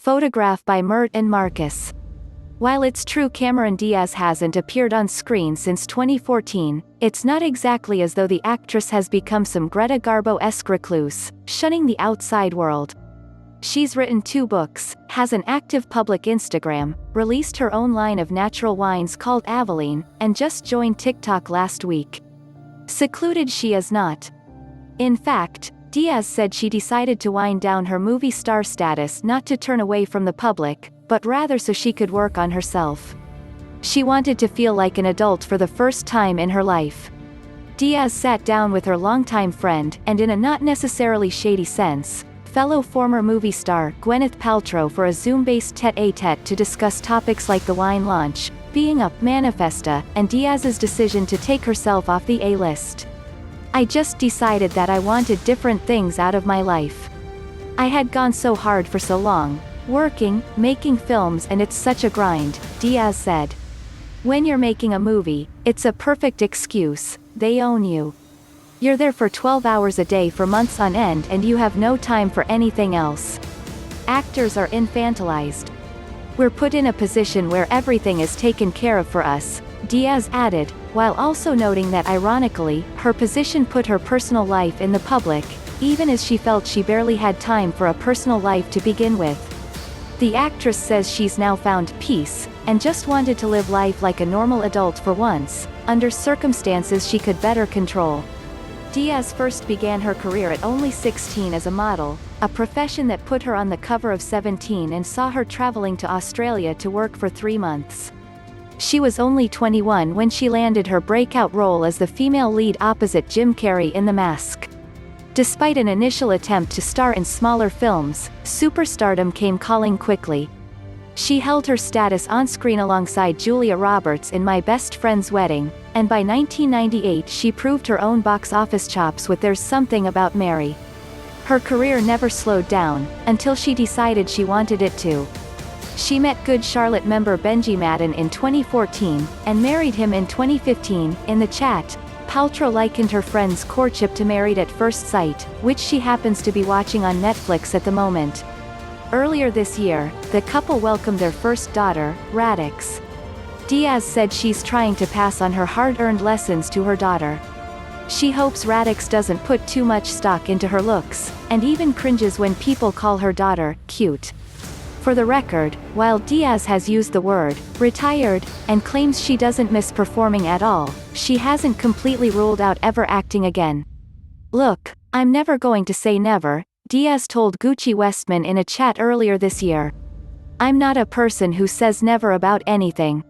Photograph by Mert and Marcus. While it's true Cameron Diaz hasn't appeared on screen since 2014, it's not exactly as though the actress has become some Greta Garbo-esque recluse, shunning the outside world. She's written 2 books, has an active public Instagram, released her own line of natural wines called Aveline, and just joined TikTok last week. Secluded she is not. In fact, Diaz said she decided to wind down her movie star status not to turn away from the public, but rather so she could work on herself. She wanted to feel like an adult for the first time in her life. Diaz sat down with her longtime friend, and in a not necessarily shady sense, fellow former movie star Gwyneth Paltrow for a Zoom-based tête-à-tête to discuss topics like the wine launch, being a manifesta, and Diaz's decision to take herself off the A-list. "I just decided that I wanted different things out of my life. I had gone so hard for so long, working, making films, and it's such a grind," Diaz said. "When you're making a movie, it's a perfect excuse. They own you. You're there for 12 hours a day for months on end and you have no time for anything else. Actors are infantilized. We're put in a position where everything is taken care of for us," Diaz added, while also noting that ironically, her position put her personal life in the public, even as she felt she barely had time for a personal life to begin with. The actress says she's now found peace, and just wanted to live life like a normal adult for once, under circumstances she could better control. Diaz first began her career at only 16 as a model, a profession that put her on the cover of 17 and saw her traveling to Australia to work for 3 months. She was only 21 when she landed her breakout role as the female lead opposite Jim Carrey in The Mask. Despite an initial attempt to star in smaller films, superstardom came calling quickly. She held her status on screen alongside Julia Roberts in My Best Friend's Wedding, and by 1998 she proved her own box office chops with There's Something About Mary. Her career never slowed down, until she decided she wanted it to. She met Good Charlotte member Benji Madden in 2014, and married him in 2015. In the chat, Paltrow likened her friend's courtship to Married at First Sight, which she happens to be watching on Netflix at the moment. Earlier this year, the couple welcomed their first daughter, Radix. Diaz said she's trying to pass on her hard-earned lessons to her daughter. She hopes Radix doesn't put too much stock into her looks, and even cringes when people call her daughter cute. For the record, while Diaz has used the word retired, and claims she doesn't miss performing at all, she hasn't completely ruled out ever acting again. "Look, I'm never going to say never," Diaz told Gucci Westman in a chat earlier this year. "I'm not a person who says never about anything.